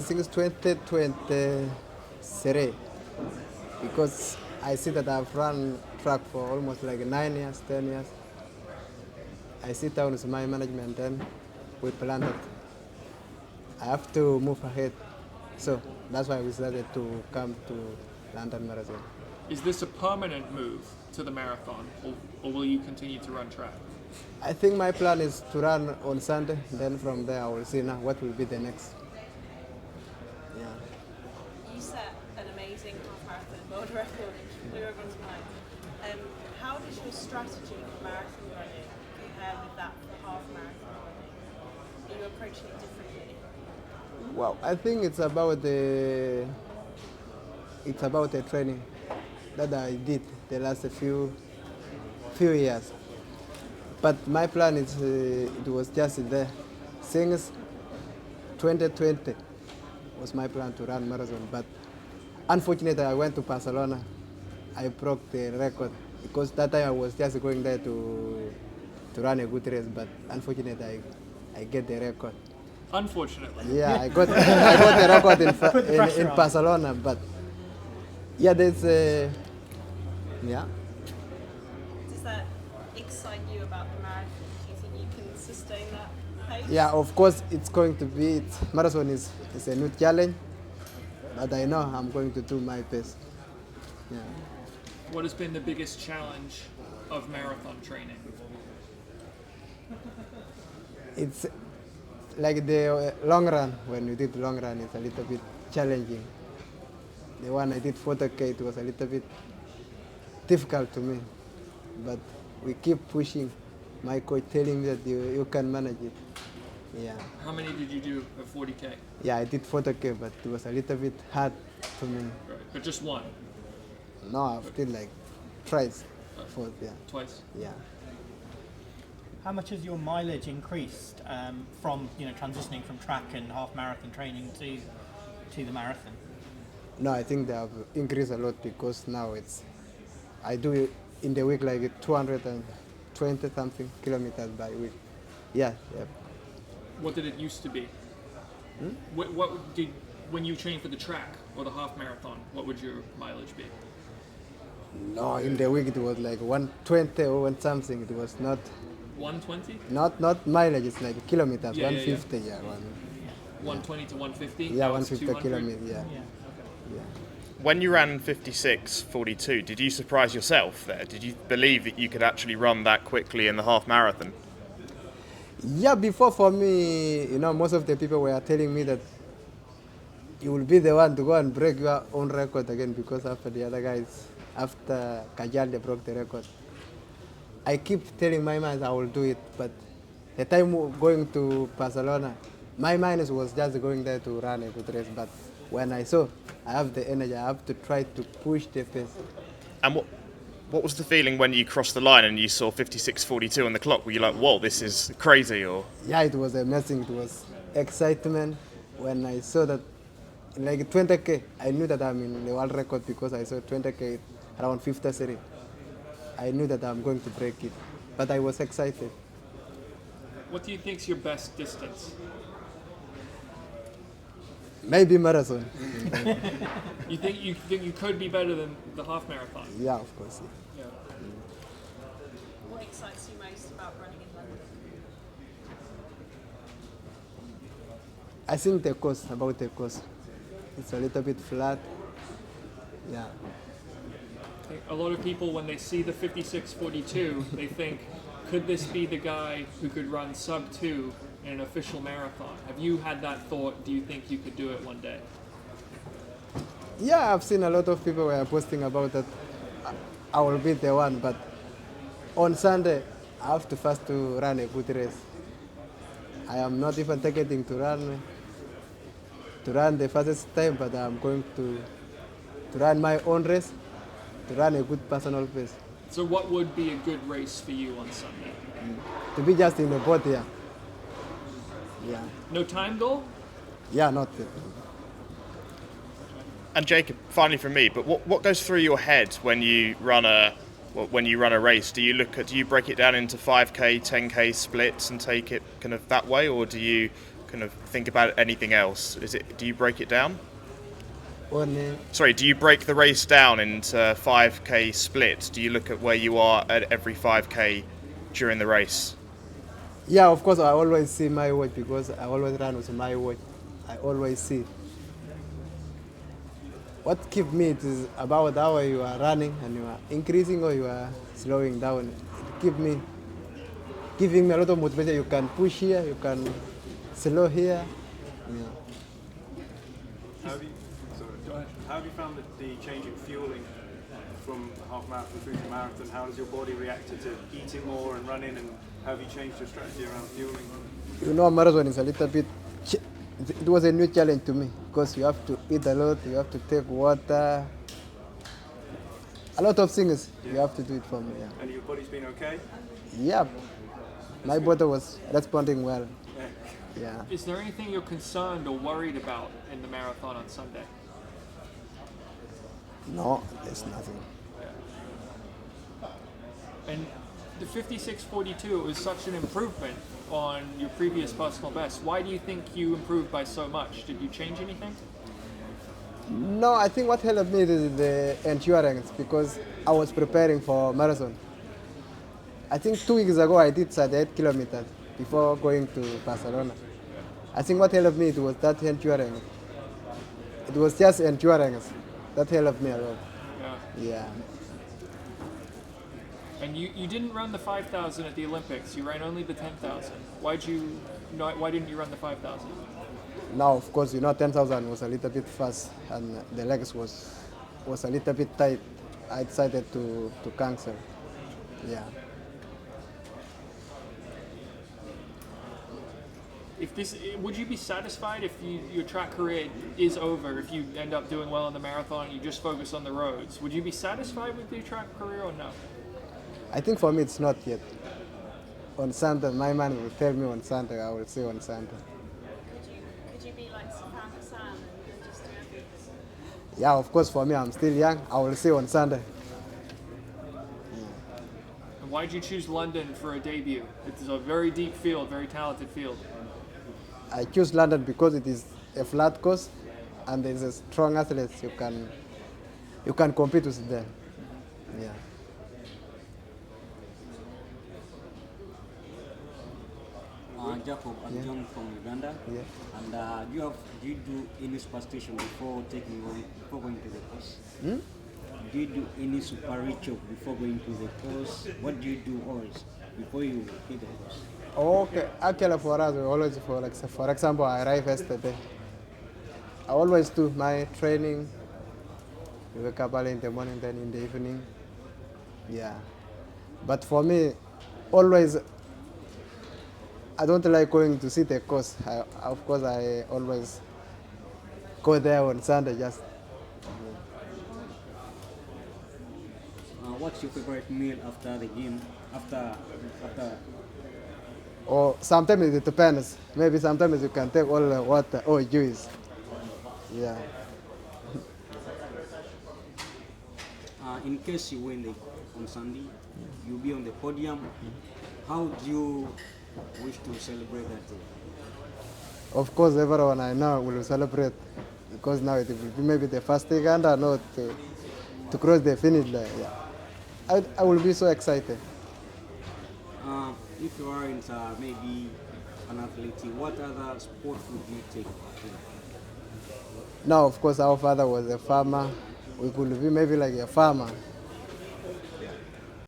Since 2023, because I see that I've run track for almost like 9 years, 10 years. I sit down with my management and we plan that I have to move ahead. So that's why we decided to come to London Marathon. Is this a permanent move to the marathon, or will you continue to run track? I think my plan is to run on Sunday, then from there I will see now what will be the next. Yeah. You set an amazing half marathon world record, blew everyone's mind. How does your strategy for marathon running compare with that for half marathon running? Are you approaching it differently? Well, I think it's about the training that I did the last few years. But my plan is it was just there. Since 2020 was my plan to run marathon, but unfortunately I went to Barcelona. I broke the record because that time I was just going there to run a good race, but unfortunately I get the record. Unfortunately. Yeah, I got the record in Barcelona, but yeah, there's yeah. Does that excite you about the marathon? Do you think you can sustain that pace? Yeah, of course it's going to be. Marathon is a new challenge, but I know I'm going to do my best. Yeah. What has been the biggest challenge of marathon training? It's like the long run. When you did long run, it's a little bit challenging. The one I did 40K, it was a little bit difficult to me, but we keep pushing. My coach telling me that you can manage it. Yeah. How many did you do at 40K? Yeah, I did 40K, but it was a little bit hard to me. Right. But just one? No, I've did like twice. Yeah. Twice? Yeah. How much has your mileage increased from transitioning from track and half marathon training to the marathon? No, I think they have increased a lot because now I do it in the week like 220 something kilometers by week. Yeah, yeah. What did it used to be? When you trained for the track or the half marathon, what would your mileage be? No, in the week it was like 120 or one something. It was not 120? not mileage. It's like kilometers. Yeah, 150. yeah. 120 to 150? Yeah, Now it's 150 200? kilometers. Yeah. Yeah. When you ran 56:42, did you surprise yourself there? Did you believe that you could actually run that quickly in the half marathon? Yeah, before for me, most of the people were telling me that you will be the one to go and break your own record again because after the other guys, after Kajal, they broke the record. I keep telling my mind I will do it, but the time going to Barcelona, my mind was just going there to run a good race, but when I saw I have the energy, I have to try to push the pace. And what was the feeling when you crossed the line and you saw 56:42 on the clock? Were you like, whoa, this is crazy? Or Yeah, it was amazing. It was excitement when I saw that like 20K. I knew that I'm in the world record because I saw 20K around 53. I knew that I'm going to break it, but I was excited. What do you think's your best distance? Maybe marathon. You think you could be better than the half marathon? Yeah, of course. Yeah. What excites you most about running in London? I think the course, about the course. It's a little bit flat. Yeah. I think a lot of people, when they see the 56:42, they think, could this be the guy who could run sub 2 in an official marathon? Have you had that thought? Do you think you could do it one day? Yeah, I've seen a lot of people were posting about that. I will be the one, but on Sunday, I have to first to run a good race. I am not even targeting to run the fastest time, but I'm going to run my own race, to run a good personal pace. So what would be a good race for you on Sunday? To be just in the boat here. Yeah. No time goal? Yeah, not. And Jacob, finally from me, but what goes through your head when you run a race? Do you break it down into 5K, 10K splits and take it kind of that way, or do you kind of think about anything else? Do you break it down? On Sorry, do you break the race down into 5k splits? Do you look at where you are at every 5k during the race? yeah, of course, I always see my watch because I always run with my watch. I always see. What keeps me it is about how you are running and you are increasing or you are slowing down. It keeps me giving me a lot of motivation. You can push here, you can slow here. Yeah. How have you, sorry, how have you found the change in fueling from half marathon through to marathon? How has your body reacted to eating more and running, and how have you changed your strategy around fueling? You know, marathon is a little bit. It was a new challenge to me because you have to eat a lot, you have to take water, a lot of things you have to do it for me. Yeah. And your body's been okay? Yep. My body was responding well. Yeah. Yeah. Is there anything you're concerned or worried about in the marathon on Sunday? No, there's nothing. And the 56:42 was such an improvement on your previous personal best. Why do you think you improved by so much? Did you change anything? No, I think what helped me is the endurance because I was preparing for marathon. I think 2 weeks ago I did 38 kilometers before going to Barcelona. I think what helped me it was that endurance. It was just endurance that helped me a lot. Yeah. Yeah. And you didn't run the 5,000 at the Olympics. You ran only the 10,000. Why didn't you run the 5,000? Now, of course, you know, 10,000 was a little bit fast and the legs was a little bit tight. I decided to cancel. Yeah. Would you be satisfied if your track career is over, if you end up doing well in the marathon and you just focus on the roads? Would you be satisfied with your track career or no? I think for me it's not yet. On Sunday, my man will tell me on Sunday, I will say on Sunday. Could you be like Safan Hassan and just do everything? Yeah, of course, for me, I'm still young. I will say on Sunday. And why did you choose London for a debut? It's a very deep field, very talented field. I choose London because it is a flat course and there's a strong athletes you can compete with them. Yeah. Jacob, I'm John from Uganda. Yeah. And do you do any superstition before going to the course? Do you do any super ritual before going to the course? What do you do always before you hit the course? Okay, actually for us, we always, for example, I arrive yesterday. I always do my training. We wake up early in the morning, then in the evening. Yeah. But for me, always, I don't like going to see the course. Of course, I always go there on Sunday just. What's your favorite meal after the gym? After Or sometimes it depends. Maybe sometimes you can take all the water or juice. Yeah. in case you win on Sunday, you'll be on the podium. How do you wish to celebrate that day? Of course, everyone I know will celebrate because now it will be maybe the first Uganda not to cross the finish line. Yeah. I will be so excited. If you aren't maybe an athlete, what other sport would you take? Now, of course, our father was a farmer. We could be maybe like a farmer.